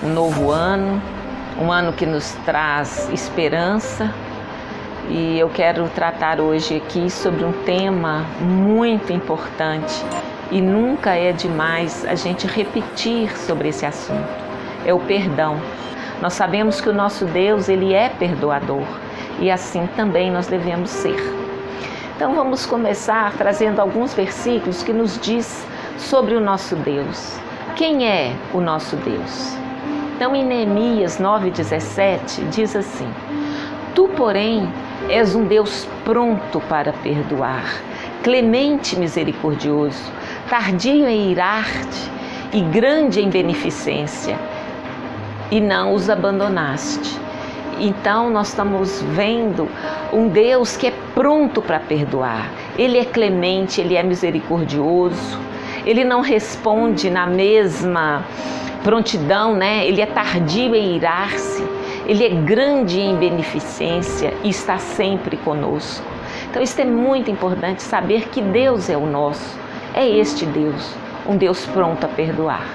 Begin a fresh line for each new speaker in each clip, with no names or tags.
um novo ano, um ano que nos traz esperança. E eu quero tratar hoje aqui sobre um tema muito importante e nunca é demais a gente repetir sobre esse assunto. É o perdão. Nós sabemos que o nosso Deus, Ele é perdoador e assim também nós devemos ser. Então vamos começar trazendo alguns versículos que nos diz sobre o nosso Deus. Quem é o nosso Deus? Então em Neemias 9,17 diz assim: Tu, porém, és um Deus pronto para perdoar, clemente e misericordioso, tardio em irar-te e grande em beneficência, e não os abandonaste. Então nós estamos vendo um Deus que é pronto para perdoar. Ele é clemente, Ele é misericordioso, Ele não responde na mesma prontidão, né? Ele é tardio em irar-se, Ele é grande em beneficência e está sempre conosco. Então isso é muito importante, saber que Deus é o nosso, é este Deus, um Deus pronto a perdoar.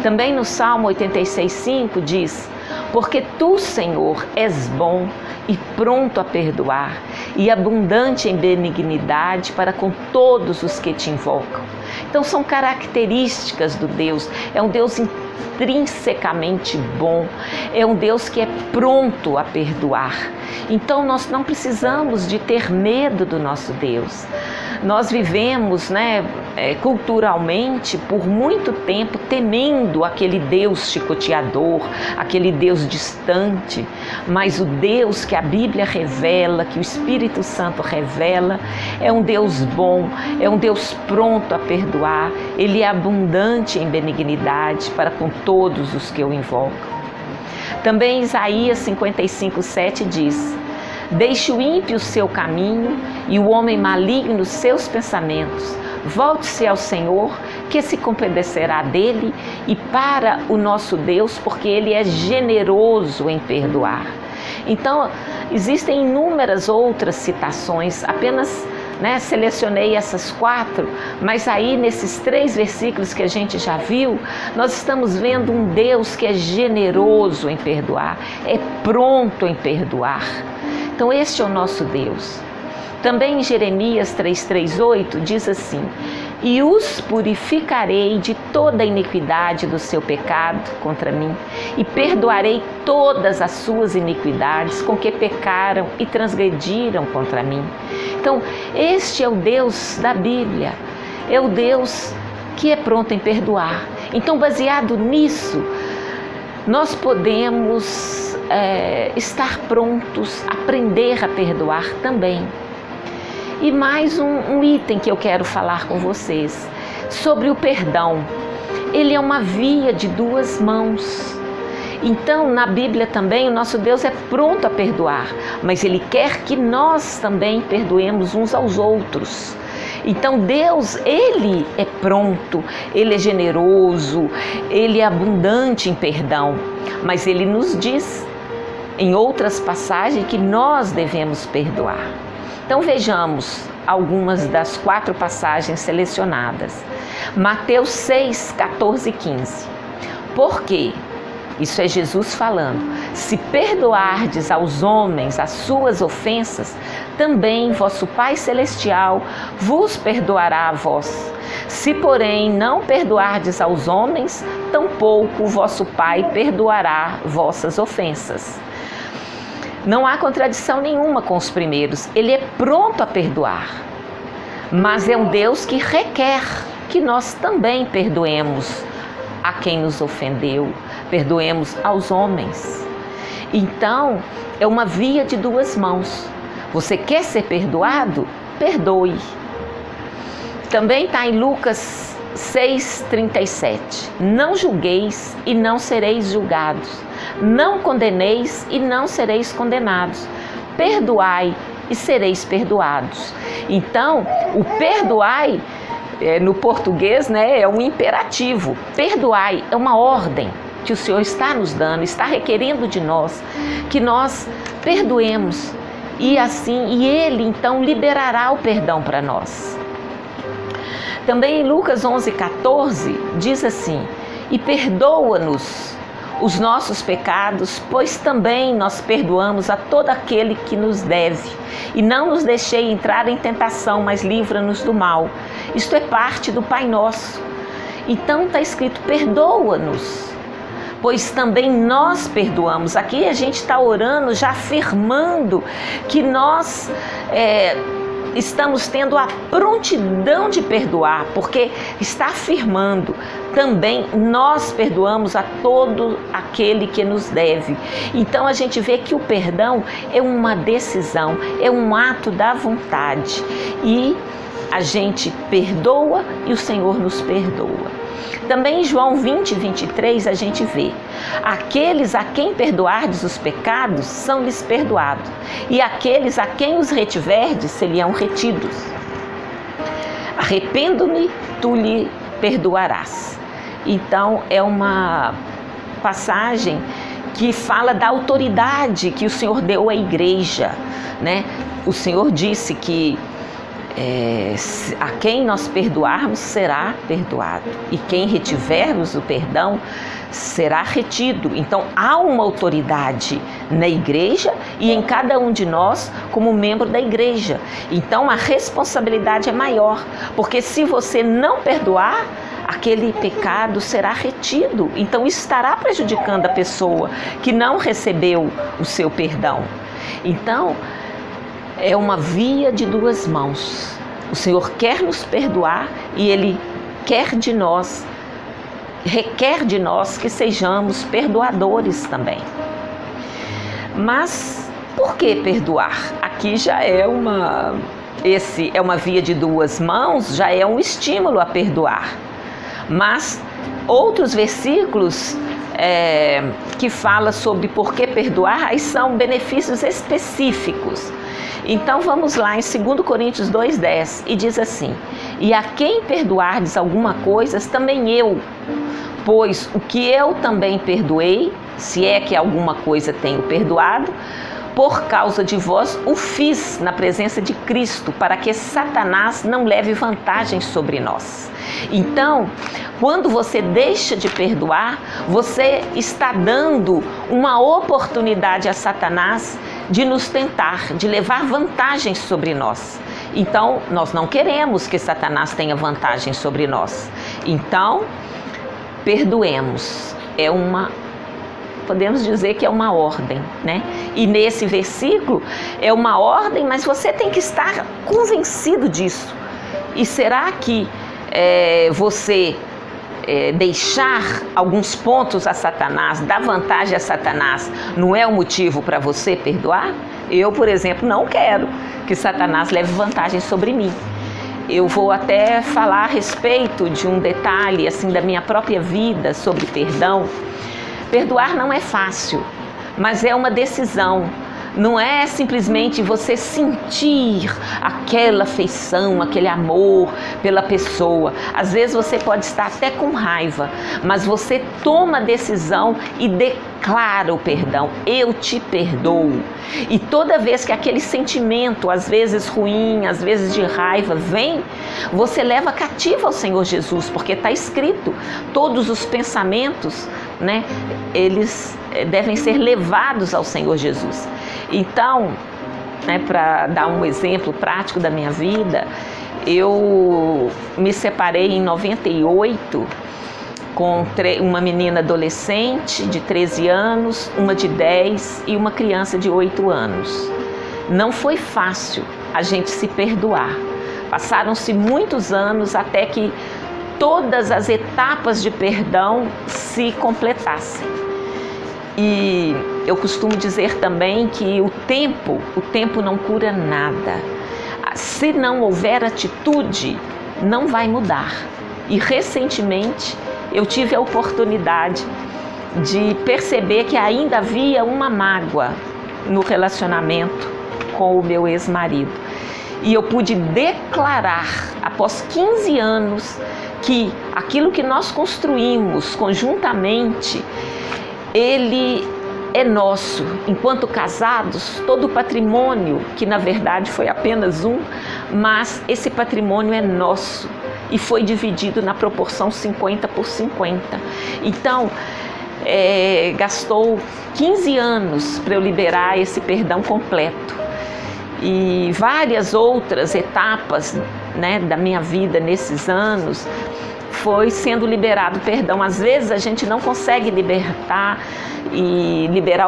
Também no Salmo 86,5 diz: Porque tu, Senhor, és bom e pronto a perdoar e abundante em benignidade para com todos os que te invocam. Então são características do Deus, é um Deus intrinsecamente bom, é um Deus que é pronto a perdoar. Então nós não precisamos de ter medo do nosso Deus. Nós vivemos, culturalmente, por muito tempo, temendo aquele Deus chicoteador, aquele Deus distante, mas o Deus que a Bíblia revela, que o Espírito Santo revela, é um Deus bom, é um Deus pronto a perdoar, Ele é abundante em benignidade para com todos os que o invocam. Também Isaías 55,7 diz: Deixe o ímpio o seu caminho e o homem maligno os seus pensamentos. Volte-se ao Senhor, que se compadecerá dele, e para o nosso Deus, porque Ele é generoso em perdoar. Então, existem inúmeras outras citações, apenas selecionei essas 4, mas aí nesses 3 versículos que a gente já viu, nós estamos vendo um Deus que é generoso em perdoar, é pronto em perdoar. Então este é o nosso Deus. Também em Jeremias 3,8 diz assim: E os purificarei de toda a iniquidade do seu pecado contra mim, e perdoarei todas as suas iniquidades com que pecaram e transgrediram contra mim. Então este é o Deus da Bíblia, é o Deus que é pronto em perdoar. Então, baseado nisso, nós podemos estar prontos, aprender a perdoar também. E mais um item que eu quero falar com vocês, sobre o perdão. Ele é uma via de 2 mãos. Então, na Bíblia também, o nosso Deus é pronto a perdoar, mas Ele quer que nós também perdoemos uns aos outros. Então Deus, Ele é pronto, Ele é generoso, Ele é abundante em perdão, mas Ele nos diz em outras passagens que nós devemos perdoar. Então vejamos algumas das 4 passagens selecionadas. Mateus 6, 14 e 15. Por quê? Isso é Jesus falando: Se perdoardes aos homens as suas ofensas, também vosso Pai Celestial vos perdoará a vós. Se, porém, não perdoardes aos homens, tampouco vosso Pai perdoará vossas ofensas. Não há contradição nenhuma com os primeiros. Ele é pronto a perdoar, mas é um Deus que requer que nós também perdoemos a quem nos ofendeu, perdoemos aos homens. Então, é uma via de 2 mãos. Você quer ser perdoado? Perdoe. Também está em Lucas 6,37. Não julgueis e não sereis julgados. Não condeneis e não sereis condenados. Perdoai e sereis perdoados. Então, o perdoai, no português, é um imperativo. Perdoai é uma ordem que o Senhor está nos dando, está requerendo de nós, que nós perdoemos. E Ele então liberará o perdão para nós. Também em Lucas 11,14 diz assim: E perdoa-nos os nossos pecados, pois também nós perdoamos a todo aquele que nos deve. E não nos deixei entrar em tentação, mas livra-nos do mal. Isto é parte do Pai Nosso. Então está escrito, perdoa-nos, pois também nós perdoamos. Aqui a gente está orando, já afirmando que nós estamos tendo a prontidão de perdoar, porque está afirmando, também nós perdoamos a todo aquele que nos deve. Então a gente vê que o perdão é uma decisão, é um ato da vontade. E a gente perdoa e o Senhor nos perdoa. Também em João 20, 23 a gente vê, aqueles a quem perdoardes os pecados, são-lhes perdoados, e aqueles a quem os retiverdes, seriam retidos. Arrependo-me, tu lhe perdoarás. Então é uma passagem que fala da autoridade que o Senhor deu à igreja, né? O Senhor disse que a quem nós perdoarmos será perdoado, e quem retivermos o perdão será retido. Então há uma autoridade na igreja e em cada um de nós como membro da igreja. Então a responsabilidade é maior, porque se você não perdoar, aquele pecado será retido. Então estará prejudicando a pessoa que não recebeu o seu perdão. Então é uma via de duas mãos. O Senhor quer nos perdoar e Ele quer de nós, requer de nós que sejamos perdoadores também. Mas por que perdoar? Aqui já é uma via de duas mãos, já é um estímulo a perdoar. Mas outros versículos que falam sobre por que perdoar, aí são benefícios específicos. Então vamos lá em 2 Coríntios 2,10 e diz assim: e a quem perdoardes alguma coisa, também eu, pois o que eu também perdoei, se é que alguma coisa tenho perdoado, por causa de vós o fiz na presença de Cristo, para que Satanás não leve vantagem sobre nós. Então, quando você deixa de perdoar, você está dando uma oportunidade a Satanás de nos tentar, de levar vantagem sobre nós. Então, nós não queremos que Satanás tenha vantagem sobre nós. Então, perdoemos. Podemos dizer que é uma ordem, né? E nesse versículo é uma ordem, mas você tem que estar convencido disso. E será que você deixar alguns pontos a Satanás, dar vantagem a Satanás, não é o motivo para você perdoar? Eu, por exemplo, não quero que Satanás leve vantagem sobre mim. Eu vou até falar a respeito de um detalhe assim da minha própria vida sobre perdão. Perdoar não é fácil, mas é uma decisão. Não é simplesmente você sentir aquela afeição, aquele amor pela pessoa. Às vezes você pode estar até com raiva, mas você toma a decisão e declara o perdão. Eu te perdoo. E toda vez que aquele sentimento, às vezes ruim, às vezes de raiva, vem, você leva cativo ao Senhor Jesus, porque está escrito, todos os pensamentos, né, eles devem ser levados ao Senhor Jesus. Então, para dar um exemplo prático da minha vida, eu me separei em 98 com uma menina adolescente de 13 anos, uma de 10 e uma criança de 8 anos. Não foi fácil a gente se perdoar. Passaram-se muitos anos até que todas as etapas de perdão se completassem. E eu costumo dizer também que o tempo não cura nada. Se não houver atitude, não vai mudar. E recentemente eu tive a oportunidade de perceber que ainda havia uma mágoa no relacionamento com o meu ex-marido. E eu pude declarar, após 15 anos, que aquilo que nós construímos conjuntamente, ele é nosso. Enquanto casados, todo o patrimônio, que na verdade foi apenas um, mas esse patrimônio é nosso e foi dividido na proporção 50 por 50. Então, gastou 15 anos para eu liberar esse perdão completo. E várias outras etapas, né, da minha vida nesses anos foi sendo liberado o perdão. Às vezes a gente não consegue liberar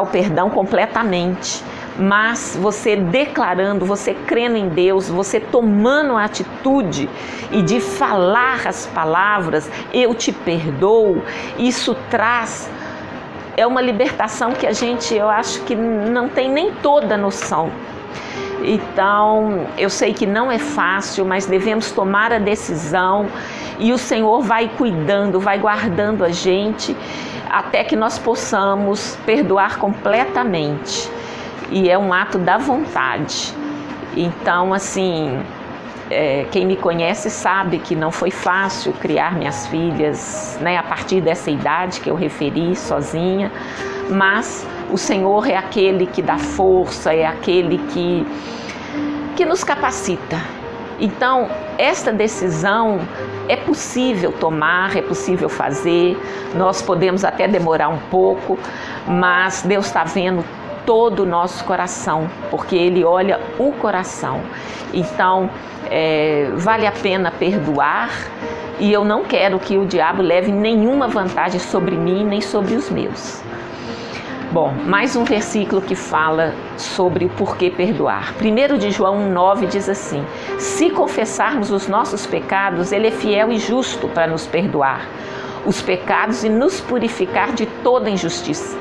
o perdão completamente, mas você declarando, você crendo em Deus, você tomando a atitude e de falar as palavras, eu te perdoo, isso traz, é uma libertação que eu acho que não tem nem toda noção. Então, eu sei que não é fácil, mas devemos tomar a decisão e o Senhor vai cuidando, vai guardando a gente até que nós possamos perdoar completamente. E é um ato da vontade. Então, assim, quem me conhece sabe que não foi fácil criar minhas filhas, né, a partir dessa idade que eu referi, sozinha, mas o Senhor é aquele que dá força, é aquele que nos capacita. Então, esta decisão é possível tomar, é possível fazer, nós podemos até demorar um pouco, mas Deus está vendo todo o nosso coração, porque Ele olha o coração. Então, vale a pena perdoar, e eu não quero que o diabo leve nenhuma vantagem sobre mim, nem sobre os meus. Bom, mais um versículo que fala sobre o porquê perdoar. 1 de João 1,9 diz assim: se confessarmos os nossos pecados, Ele é fiel e justo para nos perdoar os pecados e nos purificar de toda injustiça.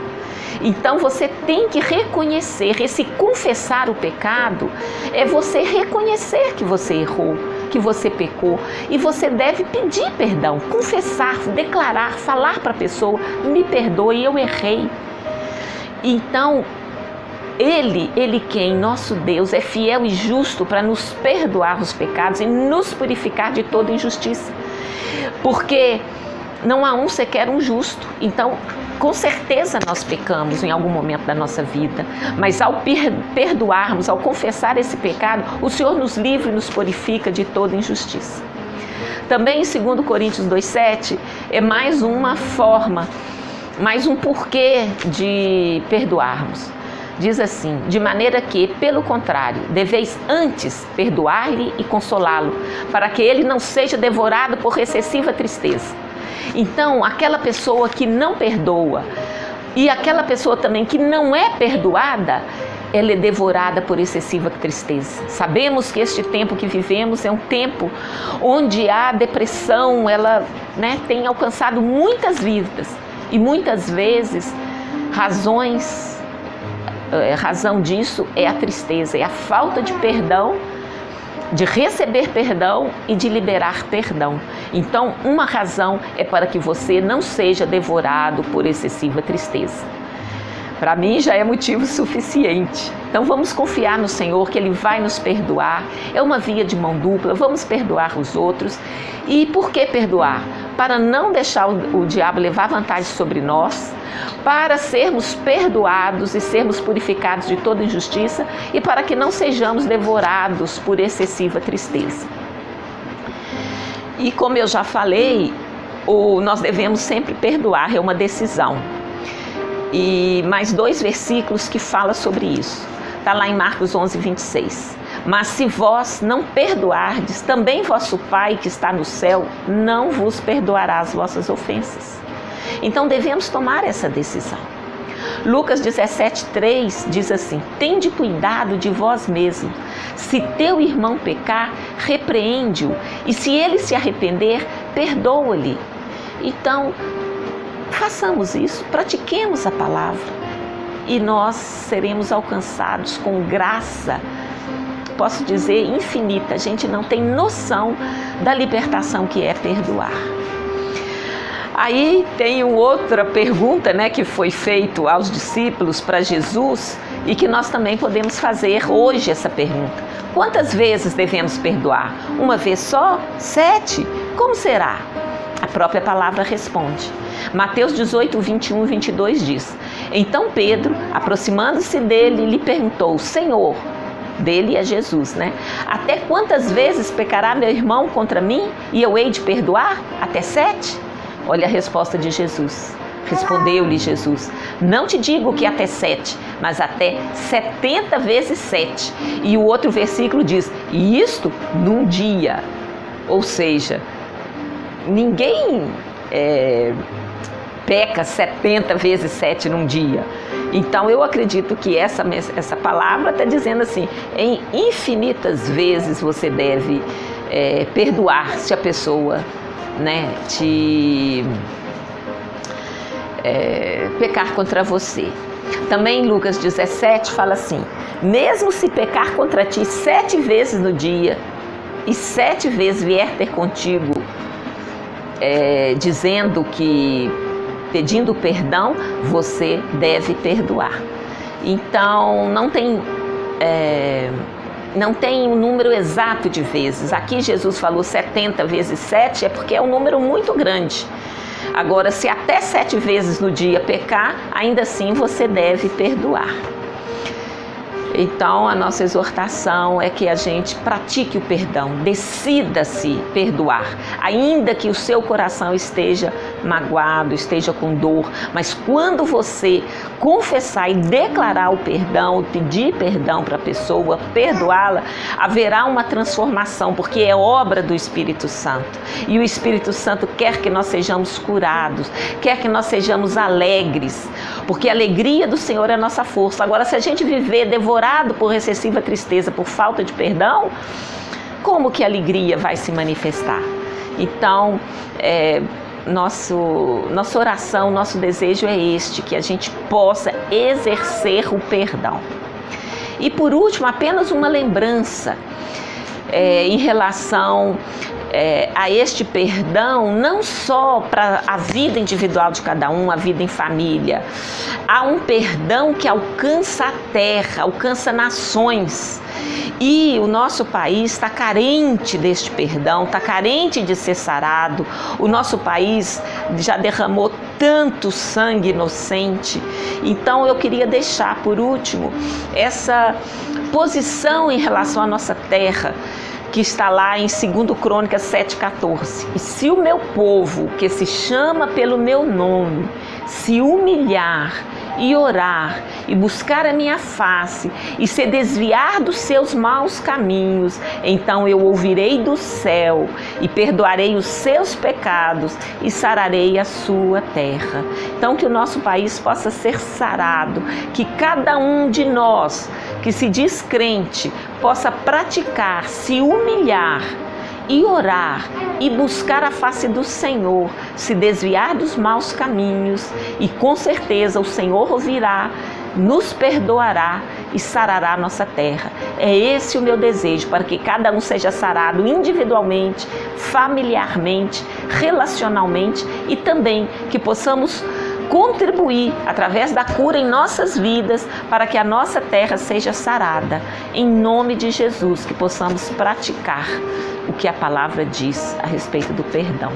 Então você tem que reconhecer, esse confessar o pecado é você reconhecer que você errou, que você pecou, e você deve pedir perdão, confessar, declarar, falar para a pessoa: me perdoe, eu errei. Então, Ele quem? Nosso Deus é fiel e justo para nos perdoar os pecados e nos purificar de toda injustiça. Porque não há sequer um justo. Então, com certeza nós pecamos em algum momento da nossa vida, mas ao perdoarmos, ao confessar esse pecado, o Senhor nos livra e nos purifica de toda injustiça. Também em 2 Coríntios 2,7 é mais uma forma, mais um porquê de perdoarmos. Diz assim: de maneira que, pelo contrário, deveis antes perdoar-lhe e consolá-lo, para que ele não seja devorado por excessiva tristeza. Então, aquela pessoa que não perdoa e aquela pessoa também que não é perdoada, ela é devorada por excessiva tristeza. Sabemos que este tempo que vivemos é um tempo onde a depressão, ela, né, tem alcançado muitas vidas. E muitas vezes, razão disso é a tristeza, é a falta de perdão, de receber perdão e de liberar perdão. Então, uma razão é para que você não seja devorado por excessiva tristeza. Para mim já é motivo suficiente. Então vamos confiar no Senhor que Ele vai nos perdoar. É uma via de mão dupla, vamos perdoar os outros. E por que perdoar? Para não deixar o diabo levar vantagem sobre nós, para sermos perdoados e sermos purificados de toda injustiça e para que não sejamos devorados por excessiva tristeza. E como eu já falei, nós devemos sempre perdoar, é uma decisão. E mais 2 versículos que falam sobre isso. Está lá em Marcos 11:26. Mas se vós não perdoardes, também vosso Pai que está no céu não vos perdoará as vossas ofensas. Então devemos tomar essa decisão. Lucas 17:3 diz assim: tende cuidado de vós mesmos. Se teu irmão pecar, repreende-o, e se ele se arrepender, perdoa-lhe. Então, façamos isso, pratiquemos a palavra e nós seremos alcançados com graça, posso dizer, infinita. A gente não tem noção da libertação que é perdoar. Aí tem outra pergunta, né, que foi feita aos discípulos para Jesus e que nós também podemos fazer hoje essa pergunta: quantas vezes devemos perdoar? Uma vez só? 7? Como será? A própria palavra responde. Mateus 18, 21 e 22 diz: então Pedro, aproximando-se dele, lhe perguntou: Senhor, dele é Jesus, né? Até quantas vezes pecará meu irmão contra mim e eu hei de perdoar? Até 7? Olha a resposta de Jesus: Respondeu-lhe Jesus: não te digo que até 7, mas até 70 vezes 7. E o outro versículo diz: e isto num dia. Ou seja, ninguém peca 70 vezes 7 num dia. Então eu acredito que essa palavra está dizendo assim: em infinitas vezes você deve perdoar se a pessoa, né, pecar contra você. Também Lucas 17 fala assim: mesmo se pecar contra ti 7 vezes no dia e 7 vezes vier ter contigo pedindo perdão, você deve perdoar. Então não tem um número exato de vezes. Aqui Jesus falou 70 vezes 7, é porque é um número muito grande. Agora, se até 7 vezes no dia pecar, ainda assim você deve perdoar. Então, a nossa exortação é que a gente pratique o perdão, decida-se perdoar, ainda que o seu coração esteja magoado, esteja com dor, mas quando você confessar e declarar o perdão, pedir perdão para a pessoa, perdoá-la, haverá uma transformação, porque é obra do Espírito Santo. E o Espírito Santo quer que nós sejamos curados, quer que nós sejamos alegres, porque a alegria do Senhor é a nossa força. Agora, se a gente viver devorado por excessiva tristeza, por falta de perdão, como que a alegria vai se manifestar? Então, nossa oração, nosso desejo é este, que a gente possa exercer o perdão. E por último, apenas uma lembrança em relação a este perdão, não só para a vida individual de cada um, a vida em família. Há um perdão que alcança a terra, alcança nações. E o nosso país está carente deste perdão, está carente de ser sarado. O nosso país já derramou tanto sangue inocente. Então eu queria deixar por último essa posição em relação à nossa terra, que está lá em 2 Crônicas 7,14. E se o meu povo, que se chama pelo meu nome, se humilhar e orar e buscar a minha face e se desviar dos seus maus caminhos, então eu ouvirei do céu e perdoarei os seus pecados e sararei a sua terra. Então que o nosso país possa ser sarado, que cada um de nós que se diz crente possa praticar, se humilhar e orar e buscar a face do Senhor, se desviar dos maus caminhos, e com certeza o Senhor ouvirá, nos perdoará e sarará a nossa terra. É esse o meu desejo, para que cada um seja sarado individualmente, familiarmente, relacionalmente, e também que possamos contribuir através da cura em nossas vidas para que a nossa terra seja sarada. Em nome de Jesus, que possamos praticar o que a palavra diz a respeito do perdão.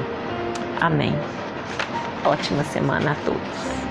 Amém. Ótima semana a todos.